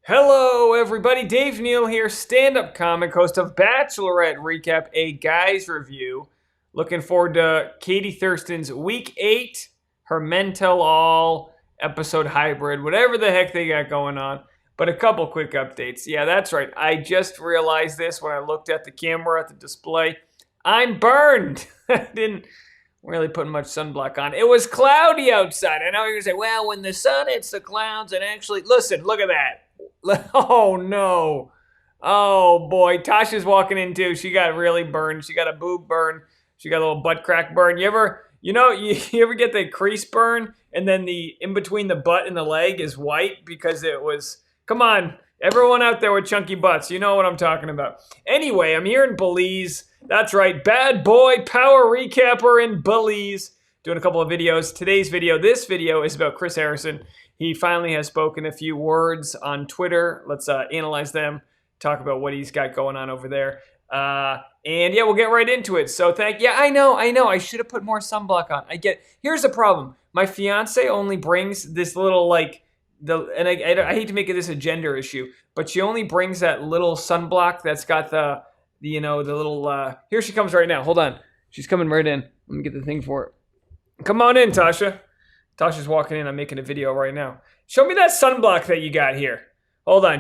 Hello, everybody. Dave Neal here, stand-up comic, host of Bachelorette Recap, a guy's review. Looking forward to Katie Thurston's Week 8, her Men Tell All episode hybrid, whatever the heck they got going on. But a couple quick updates. Yeah, that's right. I just realized this when I looked at the camera at the display. I'm burned. I didn't really put much sunblock on. It was cloudy outside. I know you're going to say, well, when the sun hits the clouds, and actually, listen, look at that. Oh no. Oh boy. Tasha's walking in too. She got really burned. She got a boob burn. She got a little butt crack burn. You ever get the crease burn and then the in between the butt and the leg is white because it was, come on, everyone out there with chunky butts, you know what I'm talking about. Anyway, I'm here in Belize. That's right. Bad boy power recapper in Belize. Doing a couple of videos. This video is about Chris Harrison. He finally has spoken a few words on Twitter. Let's analyze them, talk about what he's got going on over there. And yeah, we'll get right into it. So I know. I should have put more sunblock on. Here's the problem. My fiance only brings this little I hate to make this a gender issue, but she only brings that little sunblock that's got the little, here she comes right now. Hold on. She's coming right in. Let me get the thing for it. Come on in, Tasha. Tasha's walking in. I'm making a video right now. Show me that sunblock that you got here. Hold on.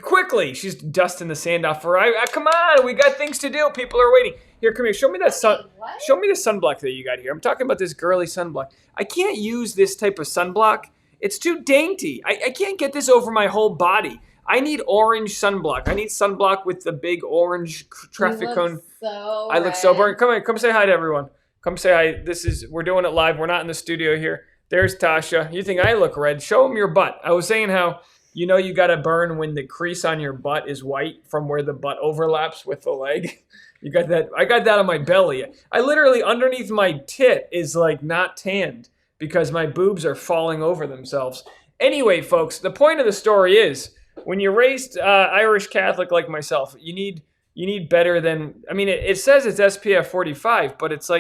Quickly. She's dusting the sand off her eye. Come on. We got things to do. People are waiting. Here, come here. Show me the sunblock that you got here. I'm talking about this girly sunblock. I can't use this type of sunblock. It's too dainty. I can't get this over my whole body. I need orange sunblock. I need sunblock with the big orange traffic cone. I look so burnt. Come here. Come say hi to everyone. Come say hi. We're doing it live. We're not in the studio here. There's Tasha. You think I look red? Show them your butt. I was saying how, you got to burn when the crease on your butt is white from where the butt overlaps with the leg. You got that? I got that on my belly. I literally, underneath my tit is not tanned because my boobs are falling over themselves. Anyway, folks, the point of the story is when you're raised Irish Catholic like myself, you need better than, it says it's SPF 45, but it's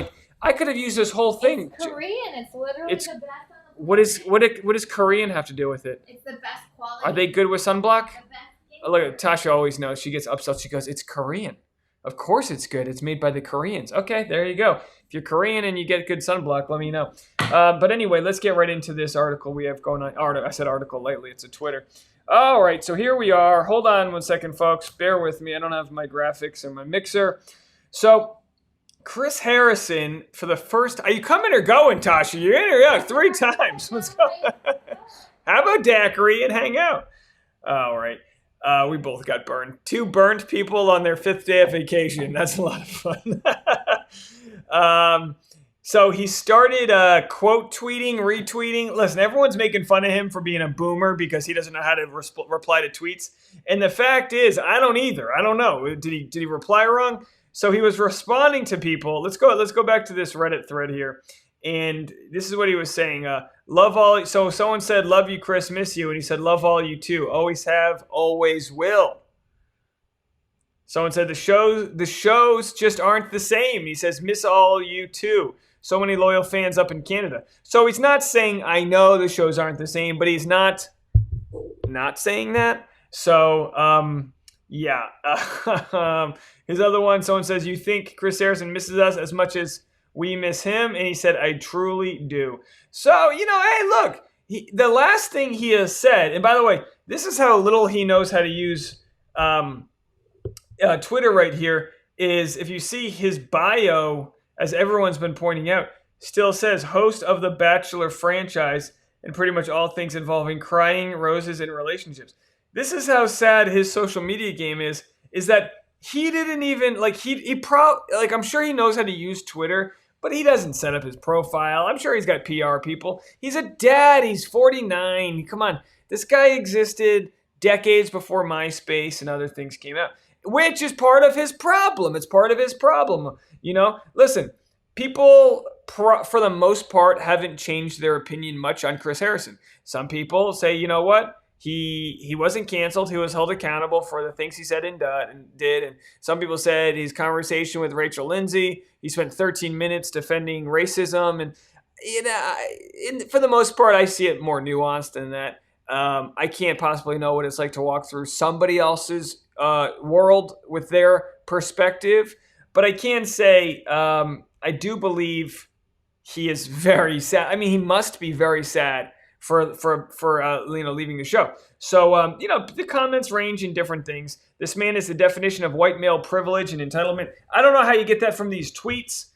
I could have used this whole thing. It's Korean. It's literally the best on the planet. What does Korean have to do with it? It's the best quality. Are they good with sunblock? The best Look, Tasha always knows. She gets upset. She goes, it's Korean. Of course it's good. It's made by the Koreans. Okay, there you go. If you're Korean and you get good sunblock, let me know. But anyway, let's get right into this article we have going on. I said article lately. It's a Twitter. All right, so here we are. Hold on one second, folks. Bear with me. I don't have my graphics and my mixer. So Chris Harrison, for the first... Are you coming or going, Tasha? You're in or out 3 times. Let's go. How about daiquiri and hang out? All right. We both got burned. 2 burned people on their 5th day of vacation. That's a lot of fun. So he started quote tweeting, retweeting. Listen, everyone's making fun of him for being a boomer because he doesn't know how to reply to tweets. And the fact is, I don't either. I don't know. Did he reply wrong? So he was responding to people. Let's go back to this Reddit thread here. And this is what he was saying. Love all. So someone said, love you, Chris, miss you. And he said, love all you too. Always have, always will. Someone said, the shows just aren't the same. He says, miss all you too. So many loyal fans up in Canada. So he's not saying, I know the shows aren't the same, but he's not saying that. So, yeah. His other one, someone says, you think Chris Harrison misses us as much as we miss him? And he said, I truly do. So, hey, look, the last thing he has said, and by the way, this is how little he knows how to use Twitter right here, is if you see his bio, as everyone's been pointing out, still says host of the Bachelor franchise and pretty much all things involving crying, roses, and relationships. This is how sad his social media game is that he didn't even, I'm sure he knows how to use Twitter, but he doesn't set up his profile. I'm sure he's got PR people. He's a dad. He's 49. Come on. This guy existed decades before MySpace and other things came out, which is part of his problem. It's part of his problem. Listen, people, for the most part, haven't changed their opinion much on Chris Harrison. Some people say, you know what? He wasn't canceled. He was held accountable for the things he said and did. And some people said his conversation with Rachel Lindsay, he spent 13 minutes defending racism. And for the most part, I see it more nuanced than that. I can't possibly know what it's like to walk through somebody else's world with their perspective, but I can say I do believe he is very sad. I mean, he must be very sad for leaving the show. So the comments range in different things. This man is the definition of white male privilege and entitlement. I don't know how you get that from these tweets.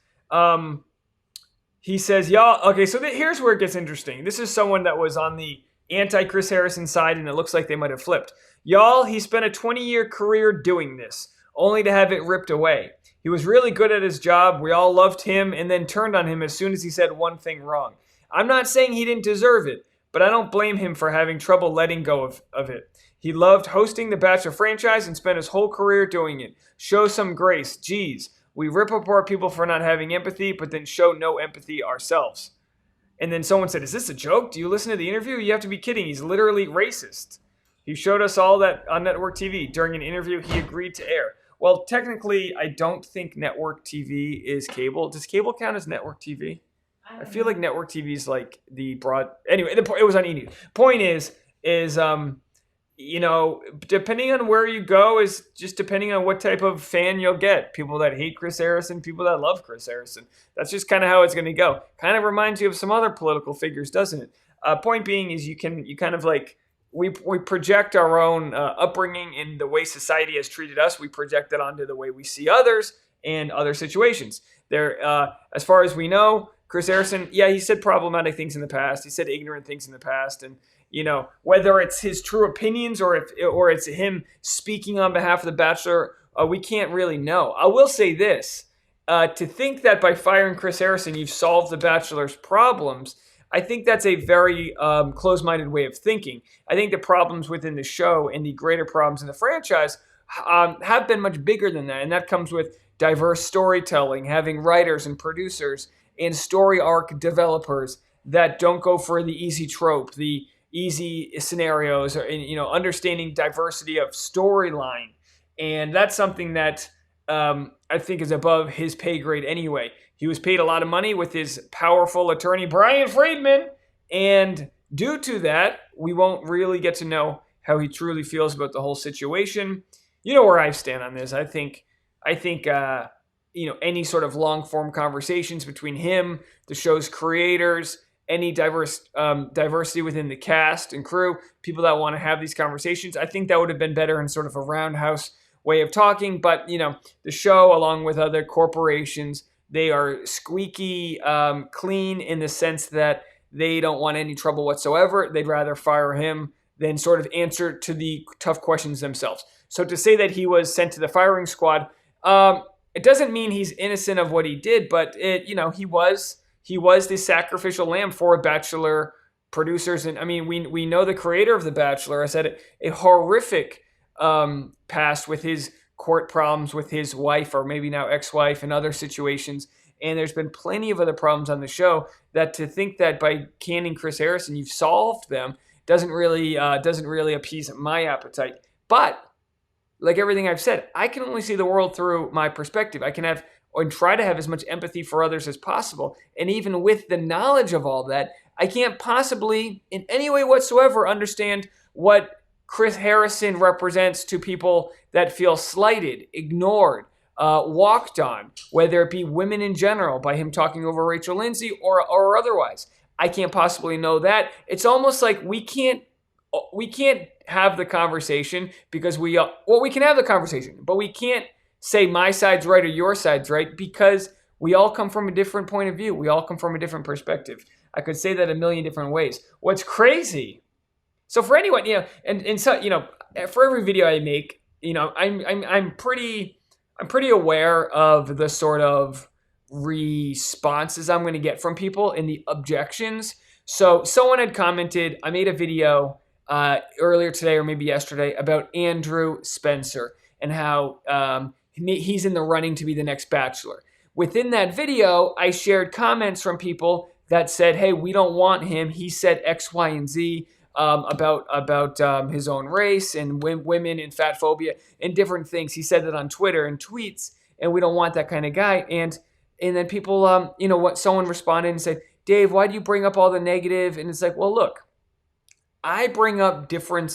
He says, y'all. Okay, so here's where it gets interesting. This is someone that was on the anti-Chris Harrison side, and it looks like they might have flipped. Y'all, he spent a 20-year career doing this, only to have it ripped away. He was really good at his job. We all loved him and then turned on him as soon as he said one thing wrong. I'm not saying he didn't deserve it, but I don't blame him for having trouble letting go of it. He loved hosting the Bachelor franchise and spent his whole career doing it. Show some grace. Geez, we rip apart people for not having empathy, but then show no empathy ourselves. And then someone said, is this a joke? Do you listen to the interview? You have to be kidding. He's literally racist. He showed us all that on network TV. During an interview he agreed to air. Well, technically, I don't think network TV is cable. Does cable count as network TV? I feel like network TV is like the broad... Anyway, it was on E! News. Point is depending on where you go is just depending on what type of fan you'll get. People that hate Chris Harrison, people that love Chris Harrison. That's just kind of how it's going to go. Kind of reminds you of some other political figures, doesn't it? Point being is you kind of like... We project our own upbringing and the way society has treated us. We project that onto the way we see others and other situations. As far as we know, Chris Harrison, yeah, he said problematic things in the past. He said ignorant things in the past. And, whether it's his true opinions or it's him speaking on behalf of The Bachelor, we can't really know. I will say this. To think that by firing Chris Harrison, you've solved The Bachelor's problems, I think that's a very closed-minded way of thinking. I think the problems within the show and the greater problems in the franchise have been much bigger than that. And that comes with diverse storytelling, having writers and producers and story arc developers that don't go for the easy trope, the easy scenarios, or understanding diversity of storyline. And that's something that I think is above his pay grade anyway. He was paid a lot of money with his powerful attorney, Brian Friedman, and due to that, we won't really get to know how he truly feels about the whole situation. You know where I stand on this. I think any sort of long-form conversations between him, the show's creators, any diversity within the cast and crew, people that want to have these conversations, I think that would have been better in sort of a roundhouse way of talking. But, the show, along with other corporations, they are squeaky clean in the sense that they don't want any trouble whatsoever. They'd rather fire him than sort of answer to the tough questions themselves. So to say that he was sent to the firing squad, it doesn't mean he's innocent of what he did, but he was the sacrificial lamb for Bachelor producers. And I mean, we know the creator of The Bachelor has had a horrific past with his court problems with his wife, or maybe now ex-wife, and other situations. And there's been plenty of other problems on the show that to think that by canning Chris Harrison, you've solved them doesn't really appease my appetite. But like everything I've said, I can only see the world through my perspective. I can have and try to have as much empathy for others as possible. And even with the knowledge of all that, I can't possibly in any way whatsoever understand what Chris Harrison represents to people that feel slighted, ignored, walked on, whether it be women in general by him talking over Rachel Lindsay or otherwise. I can't possibly know that. It's almost like we can't have the conversation because we can have the conversation, but we can't say my side's right or your side's right because we all come from a different point of view. We all come from a different perspective. I could say that a million different ways. What's crazy? So for anyone, and so, for every video I make, I'm pretty aware of the sort of responses I'm going to get from people and the objections. So someone had commented, I made a video earlier today or maybe yesterday about Andrew Spencer and how he's in the running to be the next Bachelor. Within that video, I shared comments from people that said, hey, we don't want him. He said X, Y, and Z. About his own race and women and fat phobia and different things. He said that on Twitter and tweets, and we don't want that kind of guy. And then people, someone responded and said, Dave, why do you bring up all the negative? And it's like, well, look, I bring up different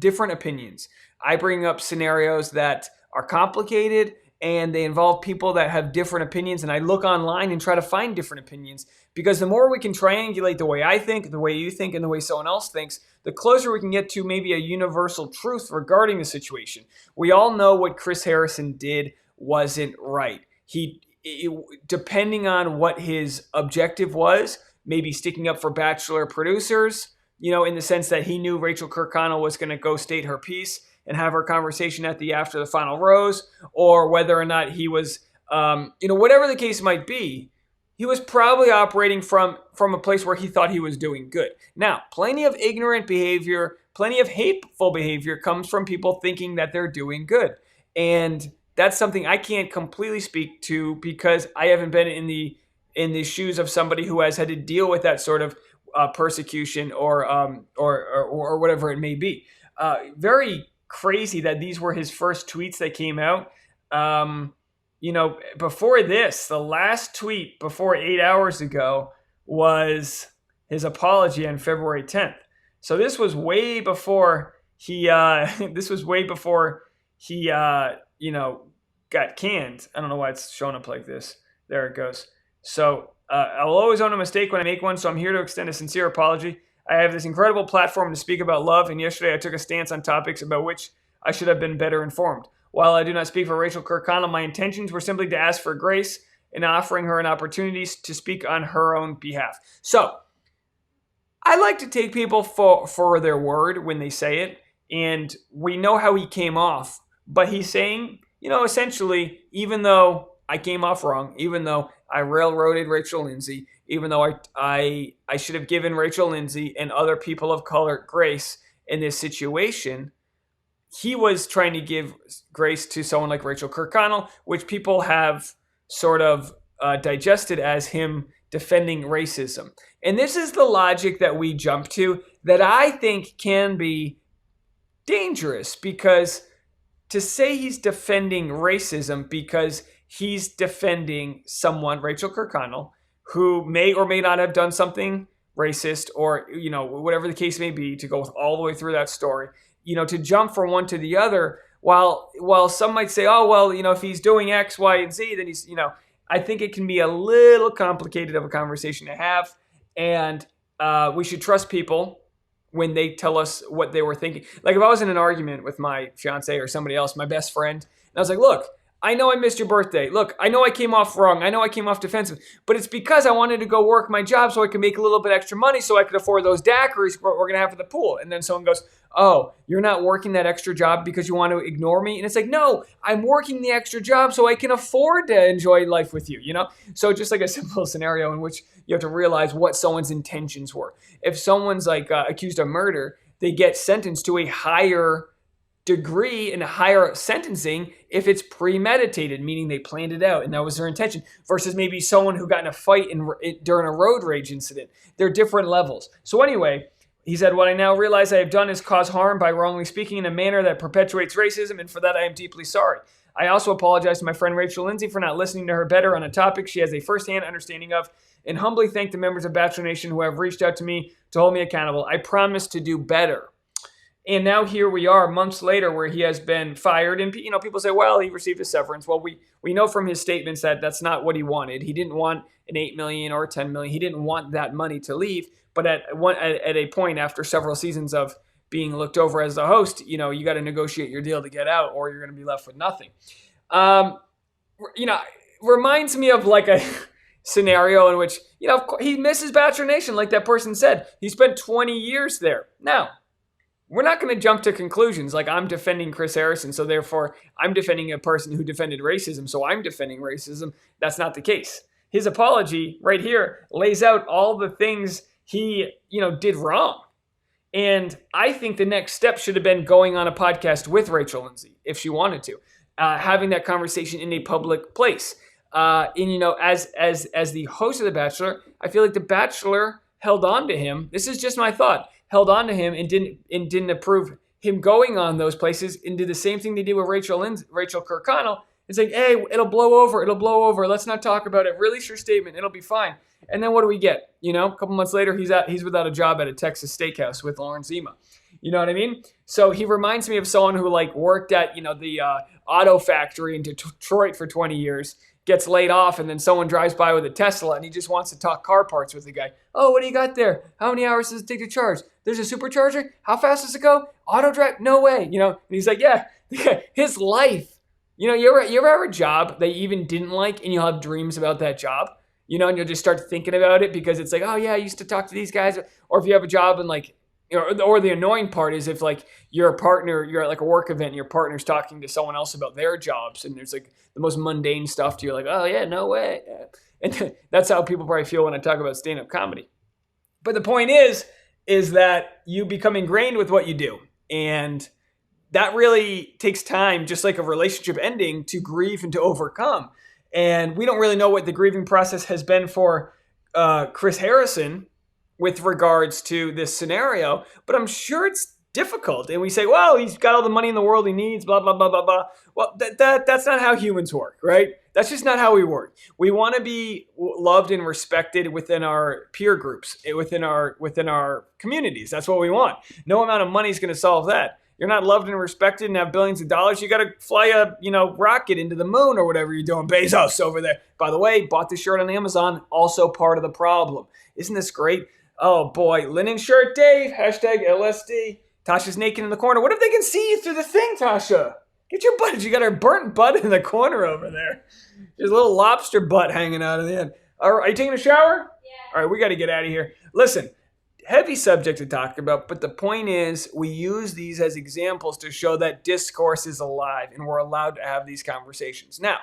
opinions. I bring up scenarios that are complicated and they involve people that have different opinions, and I look online and try to find different opinions, because the more we can triangulate the way I think, the way you think, and the way someone else thinks, the closer we can get to maybe a universal truth regarding the situation. We all know what Chris Harrison did wasn't right. Depending on what his objective was, maybe sticking up for Bachelor producers, in the sense that he knew Rachel Kirkconnell was going to go state her piece and have her conversation after the final rose, or whether or not he was, whatever the case might be, he was probably operating from a place where he thought he was doing good. Now, plenty of ignorant behavior, plenty of hateful behavior comes from people thinking that they're doing good. And that's something I can't completely speak to, because I haven't been in the shoes of somebody who has had to deal with that sort of persecution or whatever it may be. Very crazy that these were his first tweets that came out. Before this, the last tweet before 8 hours ago was his apology on February 10th. So this was way before he got canned. I don't know why it's showing up like this. There it goes. So I will always own a mistake when I make one, so I'm here to extend a sincere apology. I have this incredible platform to speak about love, and yesterday I took a stance on topics about which I should have been better informed. While I do not speak for Rachel Kirkconnell, my intentions were simply to ask for grace and offering her an opportunity to speak on her own behalf. So I like to take people for their word when they say it, and we know how he came off, but he's saying, essentially, even though I came off wrong, even though I railroaded Rachel Lindsay, even though I should have given Rachel Lindsay and other people of color grace in this situation, he was trying to give grace to someone like Rachel Kirkconnell, which people have sort of digested as him defending racism. And this is the logic that we jump to that I think can be dangerous, because to say he's defending racism because he's defending someone, Rachel Kirkconnell, who may or may not have done something racist, or, whatever the case may be, to go all the way through that story, to jump from one to the other, while some might say, oh, well, if he's doing X, Y, and Z, then he's, I think it can be a little complicated of a conversation to have. And we should trust people when they tell us what they were thinking. Like if I was in an argument with my fiance or somebody else, my best friend, and I was like, look, I know I missed your birthday. Look, I know I came off wrong. I know I came off defensive, but it's because I wanted to go work my job so I could make a little bit extra money so I could afford those daiquiris we're going to have for the pool. And then someone goes, oh, you're not working that extra job because you want to ignore me? And it's like, no, I'm working the extra job so I can afford to enjoy life with you, So just like a simple scenario in which you have to realize what someone's intentions were. If someone's accused of murder, they get sentenced to a higher degree and a higher sentencing if it's premeditated, meaning they planned it out and that was their intention, versus maybe someone who got in a fight during a road rage incident. They're different levels. So anyway, he said, what I now realize I have done is cause harm by wrongly speaking in a manner that perpetuates racism, and for that I am deeply sorry. I also apologize to my friend Rachel Lindsay for not listening to her better on a topic she has a firsthand understanding of, and humbly thank the members of Bachelor Nation who have reached out to me to hold me accountable. I promise to do better. And now here we are months later where he has been fired. And, people say, well, he received a severance. Well, we know from his statements that that's not what he wanted. He didn't want an $8 million or $10 million. He didn't want that money to leave. But at a point after several seasons of being looked over as the host, you got to negotiate your deal to get out, or you're going to be left with nothing. Reminds me of like a scenario in which, he misses Bachelor Nation, like that person said. He spent 20 years there. Now, we're not going to jump to conclusions like I'm defending Chris Harrison, so therefore I'm defending a person who defended racism, so I'm defending racism. That's not the case. His apology right here lays out all the things he, did wrong. And I think the next step should have been going on a podcast with Rachel Lindsay, if she wanted to, having that conversation in a public place. As the host of The Bachelor, I feel like The Bachelor held on to him. This is just my thought. Held on to him and didn't approve him going on those places, and did the same thing they did with Rachel Kirkconnell, It's like, hey, it'll blow over. It'll blow over. Let's not talk about it. Release your statement. It'll be fine. And then what do we get? You know, a couple months later, he's without a job at a Texas steakhouse with Lauren Zima. You know what I mean? So he reminds me of someone who like worked at, you know, the auto factory in Detroit for 20 years, gets laid off, and then someone drives by with a Tesla and he just wants to talk car parts with the guy. Oh, what do you got there? How many hours does it take to charge? There's a supercharger? How fast does it go? Auto drive? No way. You know, and he's like, yeah, his life. You know, you ever have a job that you even didn't like and you'll have dreams about that job? You know, and you'll just start thinking about it because it's like, oh yeah, I used to talk to these guys. Or if you have a job and like, you know, or the annoying part is if like you're at like a work event and your partner's talking to someone else about their jobs and there's like the most mundane stuff to you, like, oh yeah, no way. And that's how people probably feel when I talk about stand-up comedy. But the point is that you become ingrained with what you do. And that really takes time, just like a relationship ending, to grieve and to overcome. And we don't really know what the grieving process has been for Chris Harrison with regards to this scenario, but I'm sure it's difficult. And we say, well, he's got all the money in the world he needs, blah, blah, blah, blah, blah. Well, that's not how humans work, right? That's just not how we work. We want to be loved and respected within our peer groups, within our communities. That's what we want. No amount of money is going to solve that. You're not loved and respected and have billions of dollars. You got to fly a, you know, rocket into the moon or whatever you're doing. Bezos over there. By the way, bought this shirt on Amazon. Also part of the problem. Isn't this great? Oh boy, linen shirt Dave, hashtag LSD. Tasha's naked in the corner. What if they can see you through the thing, Tasha? Get your butt. You got her burnt butt in the corner over there. There's a little lobster butt hanging out of the end. All right, are you taking a shower? Yeah. All right, we got to get out of here. Listen, heavy subject to talk about, but the point is we use these as examples to show that discourse is alive and we're allowed to have these conversations. Now,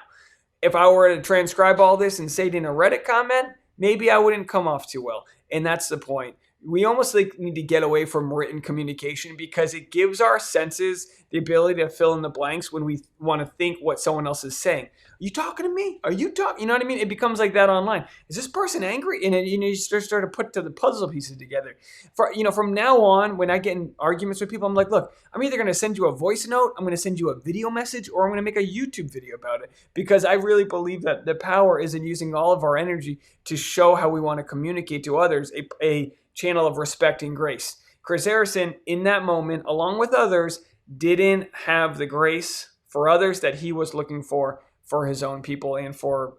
if I were to transcribe all this and say it in a Reddit comment, maybe I wouldn't come off too well. And that's the point. We almost like need to get away from written communication because it gives our senses the ability to fill in the blanks when we want to think what someone else is saying. Are you talking to me? Are you talking? You know what I mean? It becomes like that online. Is this person angry? And you start to put the puzzle pieces together. From now on, when I get in arguments with people, I'm like, look, I'm either going to send you a voice note, I'm going to send you a video message, or I'm going to make a YouTube video about it. Because I really believe that the power is in using all of our energy to show how we want to communicate to others a channel of respect and grace. Chris Harrison, in that moment, along with others, didn't have the grace for others that he was looking for his own people and for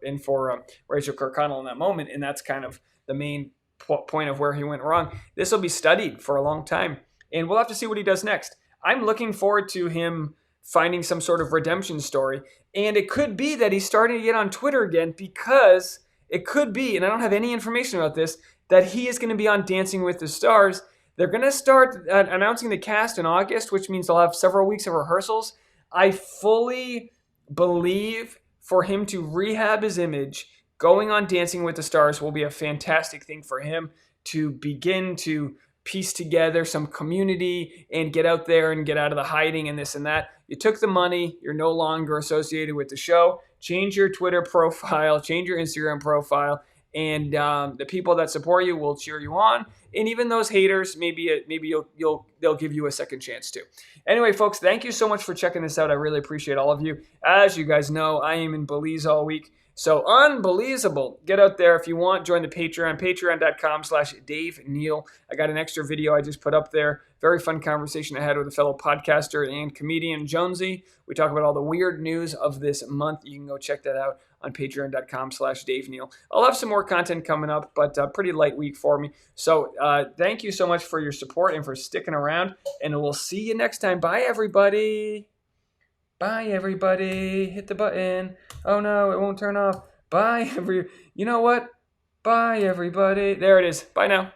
Rachel Kirkconnell in that moment. And that's kind of the main point of where he went wrong. This will be studied for a long time, and we'll have to see what he does next. I'm looking forward to him finding some sort of redemption story. And it could be that he's starting to get on Twitter again, because it could be, and I don't have any information about this, that he is going to be on Dancing with the Stars. They're going to start announcing the cast in August, which means they'll have several weeks of rehearsals. I fully believe for him to rehab his image, going on Dancing with the Stars will be a fantastic thing for him to begin to piece together some community and get out there and get out of the hiding and this and that. You took the money. You're no longer associated with the show. Change your Twitter profile. Change your Instagram profile. And the people that support you will cheer you on, and even those haters, maybe they'll give you a second chance too. Anyway, folks, thank you so much for checking this out. I really appreciate all of you. As you guys know, I am in Belize all week, so unbelievable. Get out there if you want. Join the Patreon, patreon.com/Dave Neal. I got an extra video I just put up there. Very fun conversation I had with a fellow podcaster and comedian, Jonesy. We talk about all the weird news of this month. You can go check that out on patreon.com/Dave Neal. I'll have some more content coming up, but a pretty light week for me. So thank you so much for your support and for sticking around, and we'll see you next time. Bye, everybody. Bye, everybody. Hit the button. Oh, no, it won't turn off. Bye, you know what? Bye, everybody. There it is. Bye now.